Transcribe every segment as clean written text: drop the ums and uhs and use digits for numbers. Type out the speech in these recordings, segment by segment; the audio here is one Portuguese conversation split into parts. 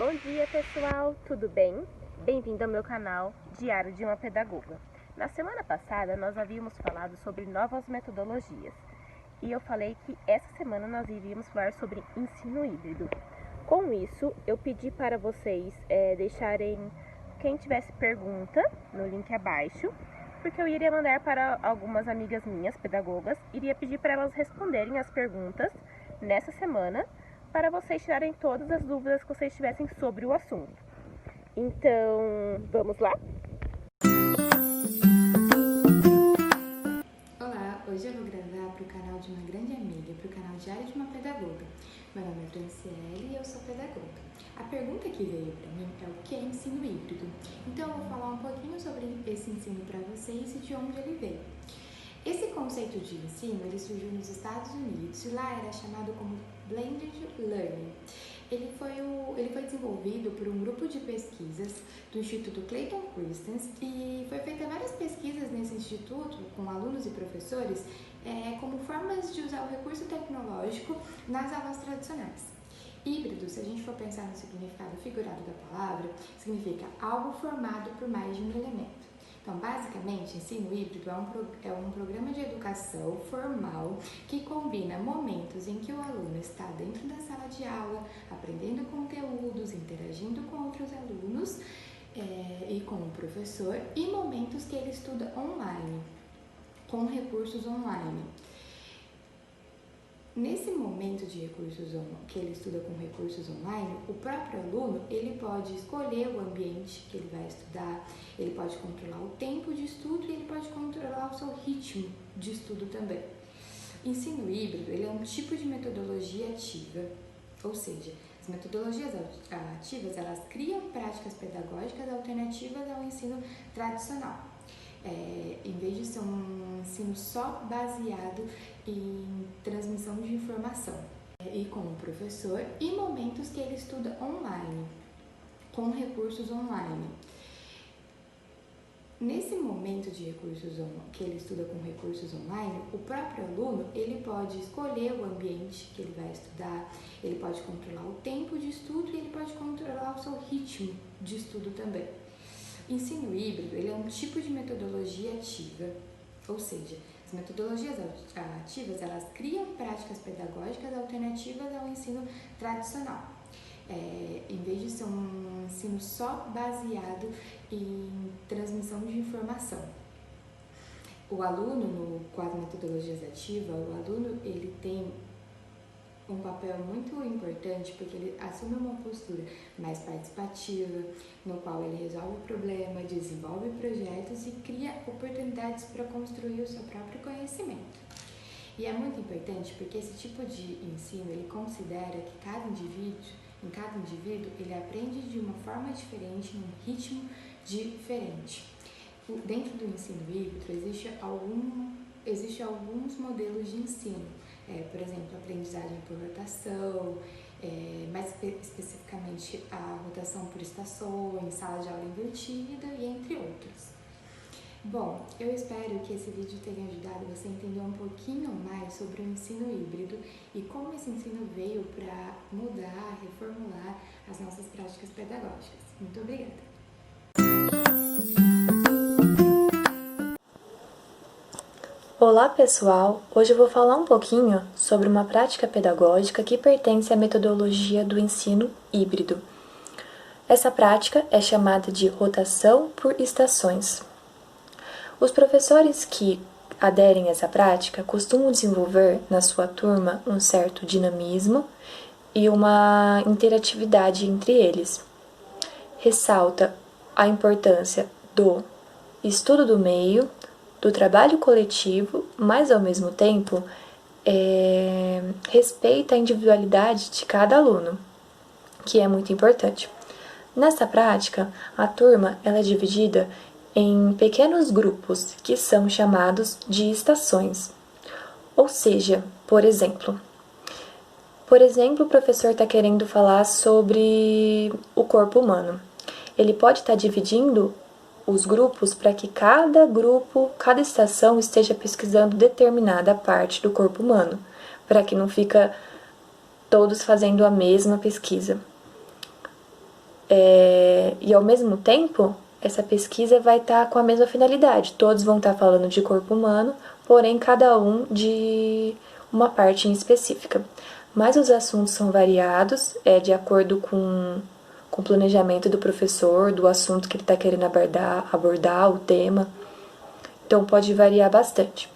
Bom dia, pessoal! Tudo bem? Bem-vindo ao meu canal Diário de uma Pedagoga. Na semana passada, nós havíamos falado sobre novas metodologias e eu falei que essa semana nós iríamos falar sobre ensino híbrido. Com isso, eu pedi para vocês deixarem, quem tivesse pergunta, no link abaixo, porque eu iria mandar para algumas amigas minhas, pedagogas, iria pedir para elas responderem as perguntas nessa semana, para vocês tirarem todas as dúvidas que vocês tivessem sobre o assunto. Então, vamos lá? Olá, hoje eu vou gravar para o canal de uma grande amiga, para o canal Diário de uma Pedagoga. Meu nome é Franciele e eu sou pedagoga. A pergunta que veio para mim é o que é ensino híbrido. Então, eu vou falar um pouquinho sobre esse ensino para vocês e de onde ele veio. Esse conceito de ensino, ele surgiu nos Estados Unidos e lá era chamado como Blended Learning. Ele foi desenvolvido por um grupo de pesquisas do Instituto Clayton Christensen e foi feita várias pesquisas nesse instituto com alunos e professores como formas de usar o recurso tecnológico nas aulas tradicionais. Híbrido, se a gente for pensar no significado figurado da palavra, significa algo formado por mais de um elemento. Então, basicamente, ensino híbrido é um programa de educação formal que combina momentos em que o aluno está dentro da sala de aula, aprendendo conteúdos, interagindo com outros alunos e com o professor, e momentos que ele estuda online, com recursos online. Nesse momento de que ele estuda com recursos online, o próprio aluno ele pode escolher o ambiente que ele vai estudar, ele pode controlar o tempo de estudo e ele pode controlar o seu ritmo de estudo também. Ensino híbrido ele é um tipo de metodologia ativa, ou seja, as metodologias ativas elas criam práticas pedagógicas alternativas ao ensino tradicional. Em vez de ser um ensino só baseado em transmissão de informação e com o professor e momentos que ele estuda online, com recursos online. Nesse momento de que ele estuda com recursos online, o próprio aluno ele pode escolher o ambiente que ele vai estudar, ele pode controlar o tempo de estudo e ele pode controlar o seu ritmo de estudo também. Ensino híbrido ele é um tipo de metodologia ativa, ou seja, as metodologias ativas elas criam práticas pedagógicas alternativas ao ensino tradicional. Em vez de ser um ensino só baseado em transmissão de informação. O aluno, com as metodologias ativas, o aluno ele tem um papel muito importante porque ele assume uma postura mais participativa, no qual ele resolve o problema, desenvolve projetos e cria oportunidades para construir o seu próprio conhecimento. E é muito importante porque esse tipo de ensino ele considera que em cada indivíduo ele aprende de uma forma diferente, num ritmo diferente. Dentro do ensino híbrido existe alguns modelos de ensino. Por exemplo, aprendizagem por rotação, mais especificamente a rotação por estações, sala de aula invertida e entre outros. Bom, eu espero que esse vídeo tenha ajudado você a entender um pouquinho mais sobre o ensino híbrido e como esse ensino veio para mudar, reformular as nossas práticas pedagógicas. Muito obrigada! Olá pessoal, hoje eu vou falar um pouquinho sobre uma prática pedagógica que pertence à metodologia do ensino híbrido. Essa prática é chamada de rotação por estações. Os professores que aderem a essa prática costumam desenvolver na sua turma um certo dinamismo e uma interatividade entre eles. Ressalta a importância do estudo do meio, do trabalho coletivo, mas ao mesmo tempo respeita a individualidade de cada aluno, que é muito importante. Nessa prática, a turma ela é dividida em pequenos grupos, que são chamados de estações. Ou seja, por exemplo, o professor está querendo falar sobre o corpo humano. Ele pode estar dividindo os grupos para que cada estação esteja pesquisando determinada parte do corpo humano, para que não fica todos fazendo a mesma pesquisa. E ao mesmo tempo, essa pesquisa vai estar com a mesma finalidade. Todos vão estar falando de corpo humano, porém cada um de uma parte em específica. Mas os assuntos são variados, de acordo com o planejamento do professor, do assunto que ele está querendo abordar, o tema. Então pode variar bastante.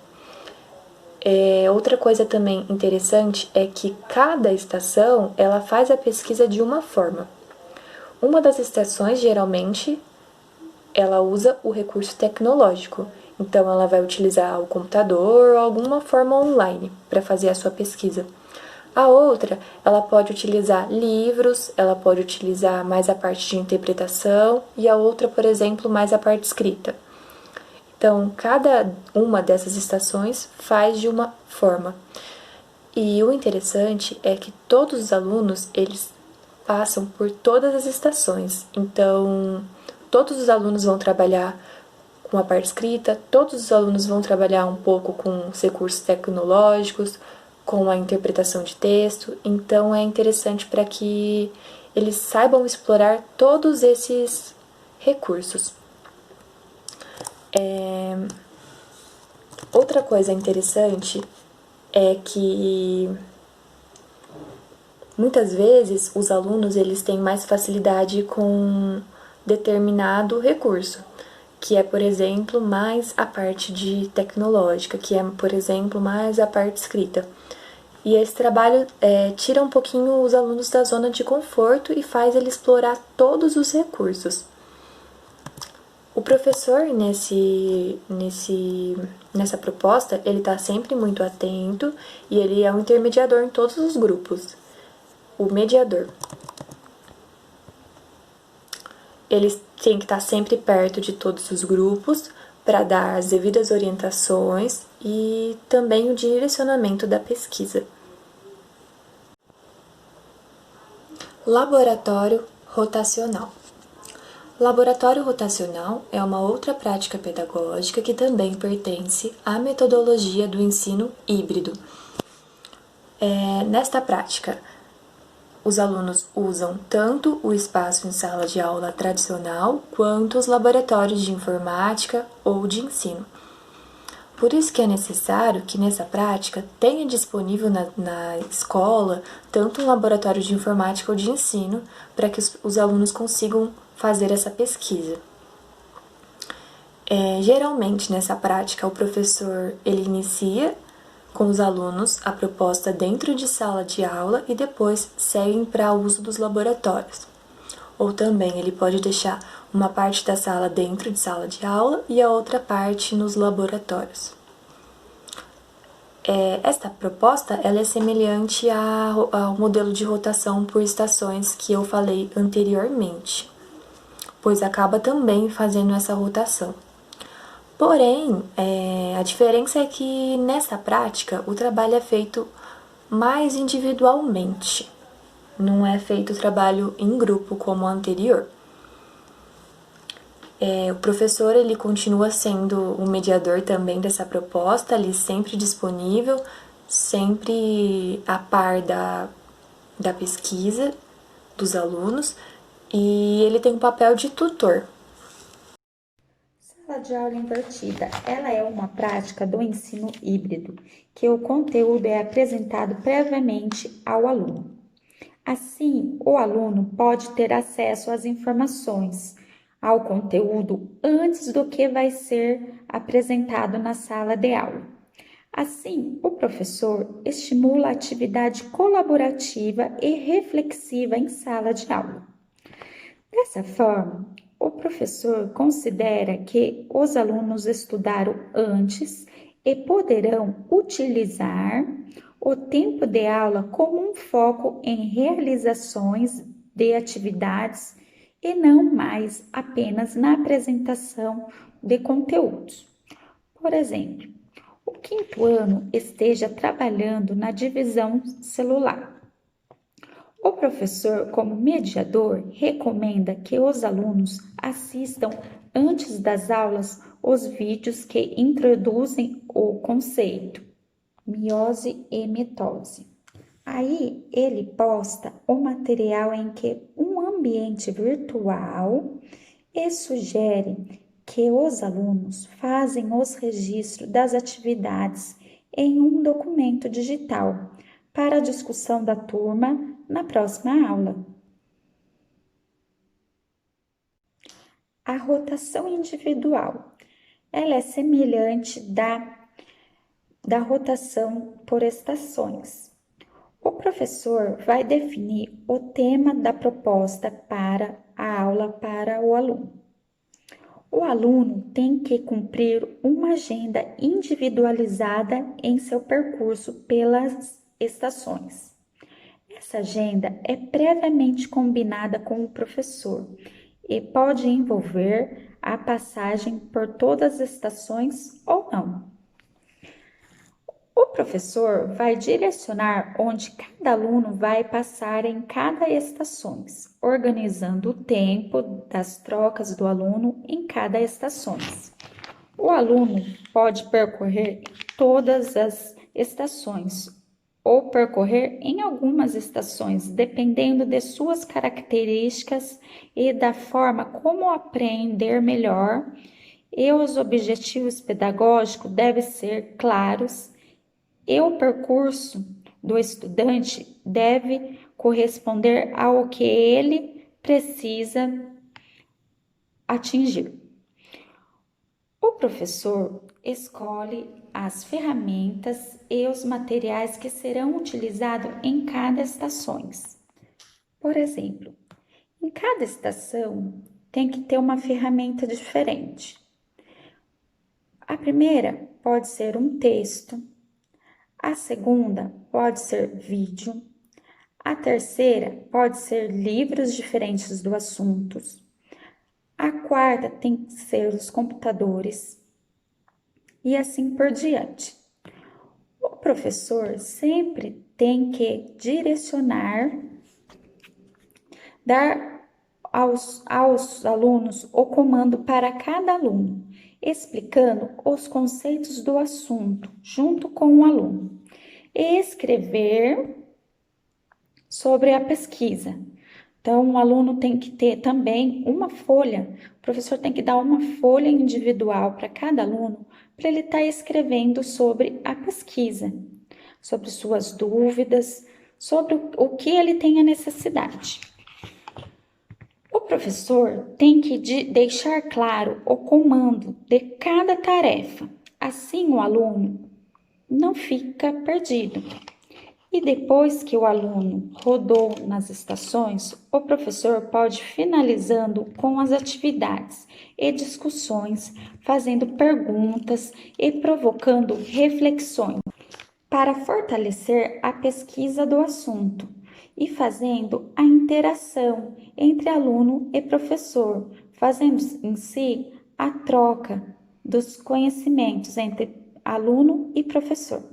Outra coisa também interessante é que cada estação ela faz a pesquisa de uma forma. Uma das estações, geralmente, ela usa o recurso tecnológico. Então, ela vai utilizar o computador ou alguma forma online para fazer a sua pesquisa. A outra, ela pode utilizar livros, ela pode utilizar mais a parte de interpretação e a outra, por exemplo, mais a parte escrita. Então, cada uma dessas estações faz de uma forma. E o interessante é que todos os alunos, eles passam por todas as estações. Então, todos os alunos vão trabalhar com a parte escrita, todos os alunos vão trabalhar um pouco com os recursos tecnológicos, com a interpretação de texto. Então, é interessante para que eles saibam explorar todos esses recursos. Outra coisa interessante é que muitas vezes os alunos eles têm mais facilidade com determinado recurso, que é, por exemplo, mais a parte de tecnológica, que é, por exemplo, mais a parte escrita. E esse trabalho tira um pouquinho os alunos da zona de conforto e faz ele explorar todos os recursos. O professor, nessa proposta, ele está sempre muito atento e ele é um intermediador em todos os grupos. O mediador. Ele tem que estar sempre perto de todos os grupos para dar as devidas orientações e também o direcionamento da pesquisa. Laboratório rotacional. Laboratório rotacional é uma outra prática pedagógica que também pertence à metodologia do ensino híbrido. Nesta prática, os alunos usam tanto o espaço em sala de aula tradicional quanto os laboratórios de informática ou de ensino. Por isso que é necessário que nessa prática tenha disponível na escola tanto um laboratório de informática ou de ensino para que os alunos consigam fazer essa pesquisa. Geralmente nessa prática o professor ele inicia com os alunos a proposta dentro de sala de aula e depois seguem para o uso dos laboratórios. Ou também ele pode deixar uma parte da sala dentro de sala de aula e a outra parte nos laboratórios. Esta proposta ela é semelhante ao modelo de rotação por estações que eu falei anteriormente, pois acaba também fazendo essa rotação. Porém, a diferença é que nessa prática o trabalho é feito mais individualmente, não é feito trabalho em grupo como o anterior. O professor ele continua sendo o mediador também dessa proposta, ali sempre disponível, sempre a par da pesquisa dos alunos, e ele tem um papel de tutor. Sala de aula invertida, ela é uma prática do ensino híbrido, que o conteúdo é apresentado previamente ao aluno. Assim, o aluno pode ter acesso às informações, ao conteúdo antes do que vai ser apresentado na sala de aula. Assim, o professor estimula a atividade colaborativa e reflexiva em sala de aula. Dessa forma, o professor considera que os alunos estudaram antes e poderão utilizar o tempo de aula como um foco em realizações de atividades e não mais apenas na apresentação de conteúdos. Por exemplo, o quinto ano esteja trabalhando na divisão celular. O professor, como mediador, recomenda que os alunos assistam antes das aulas os vídeos que introduzem o conceito, meiose e mitose. Aí ele posta o material em que um ambiente virtual e sugere que os alunos fazem os registros das atividades em um documento digital para a discussão da turma na próxima aula. A rotação individual, ela é semelhante da rotação por estações. O professor vai definir o tema da proposta para a aula para o aluno. O aluno tem que cumprir uma agenda individualizada em seu percurso pelas estações. Essa agenda é previamente combinada com o professor e pode envolver a passagem por todas as estações ou não. O professor vai direcionar onde cada aluno vai passar em cada estações, organizando o tempo das trocas do aluno em cada estações. O aluno pode percorrer todas as estações ou percorrer em algumas estações, dependendo de suas características e da forma como aprender melhor, e os objetivos pedagógicos devem ser claros e o percurso do estudante deve corresponder ao que ele precisa atingir. O professor escolhe as ferramentas e os materiais que serão utilizados em cada estações. Por exemplo, em cada estação tem que ter uma ferramenta diferente. A primeira pode ser um texto, a segunda pode ser vídeo, a terceira pode ser livros diferentes do assunto, a quarta tem que ser os computadores e assim por diante. O professor sempre tem que direcionar, dar aos alunos o comando para cada aluno, explicando os conceitos do assunto junto com o aluno, e escrever sobre a pesquisa. Então, o aluno tem que ter também uma folha, o professor tem que dar uma folha individual para cada aluno, para ele estar escrevendo sobre a pesquisa, sobre suas dúvidas, sobre o que ele tem a necessidade. O professor tem que deixar claro o comando de cada tarefa, assim o aluno não fica perdido. E depois que o aluno rodou nas estações, o professor pode ir finalizando com as atividades e discussões, fazendo perguntas e provocando reflexões para fortalecer a pesquisa do assunto e fazendo a interação entre aluno e professor, fazendo em si a troca dos conhecimentos entre aluno e professor.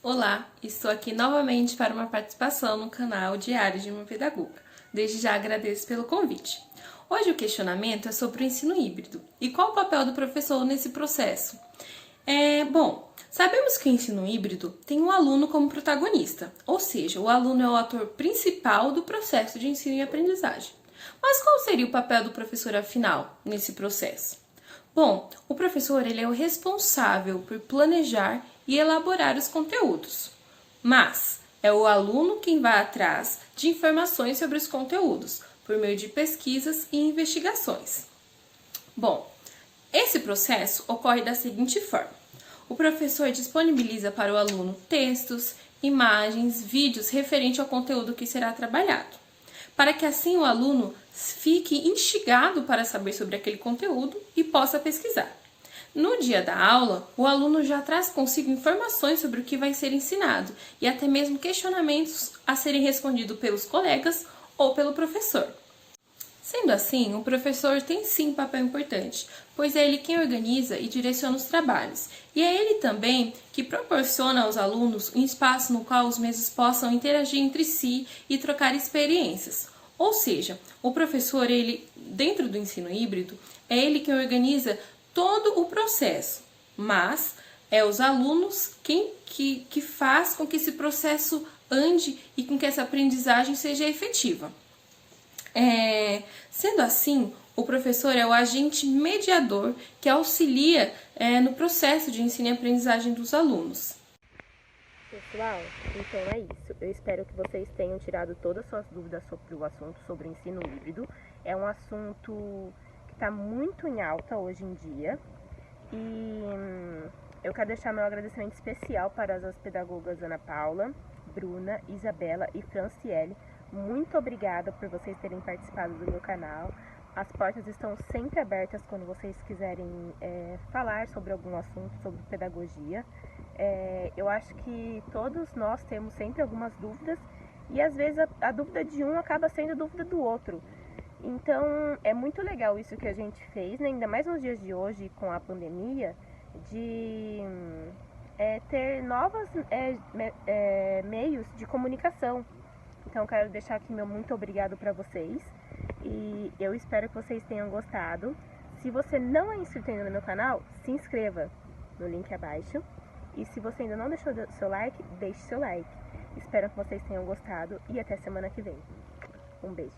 Olá, estou aqui novamente para uma participação no canal Diário de uma Pedagoga. Desde já agradeço pelo convite. Hoje o questionamento é sobre o ensino híbrido e qual o papel do professor nesse processo. Sabemos que o ensino híbrido tem o aluno como protagonista, ou seja, o aluno é o ator principal do processo de ensino e aprendizagem. Mas qual seria o papel do professor afinal nesse processo? Bom, o professor ele é o responsável por planejar e elaborar os conteúdos, mas é o aluno quem vai atrás de informações sobre os conteúdos, por meio de pesquisas e investigações. Bom, esse processo ocorre da seguinte forma: o professor disponibiliza para o aluno textos, imagens, vídeos referentes ao conteúdo que será trabalhado, para que assim o aluno fique instigado para saber sobre aquele conteúdo e possa pesquisar. No dia da aula, o aluno já traz consigo informações sobre o que vai ser ensinado e até mesmo questionamentos a serem respondidos pelos colegas ou pelo professor. Sendo assim, o professor tem sim um papel importante, pois é ele quem organiza e direciona os trabalhos, e é ele também que proporciona aos alunos um espaço no qual os mesmos possam interagir entre si e trocar experiências. Ou seja, o professor, ele, dentro do ensino híbrido, é ele quem organiza todo o processo, mas É os alunos que faz com que esse processo ande e com que essa aprendizagem seja efetiva. Sendo assim, o professor é o agente mediador que auxilia no processo de ensino e aprendizagem dos alunos. Pessoal, então é isso. Eu espero que vocês tenham tirado todas as suas dúvidas sobre o assunto, sobre o ensino híbrido. É um assunto que está muito em alta hoje em dia. E eu quero deixar meu agradecimento especial para as pedagogas Ana Paula, Bruna, Isabela e Franciele. Muito obrigada por vocês terem participado do meu canal. As portas estão sempre abertas quando vocês quiserem falar sobre algum assunto, sobre pedagogia. Eu acho que todos nós temos sempre algumas dúvidas e às vezes a dúvida de um acaba sendo a dúvida do outro. Então é muito legal isso que a gente fez, né? Ainda mais nos dias de hoje com a pandemia, de ter novos meios de comunicação. Então eu quero deixar aqui meu muito obrigado para vocês e eu espero que vocês tenham gostado. Se você não é inscrito ainda no meu canal, se inscreva no link abaixo. E se você ainda não deixou seu like, deixe seu like. Espero que vocês tenham gostado e até semana que vem. Um beijo.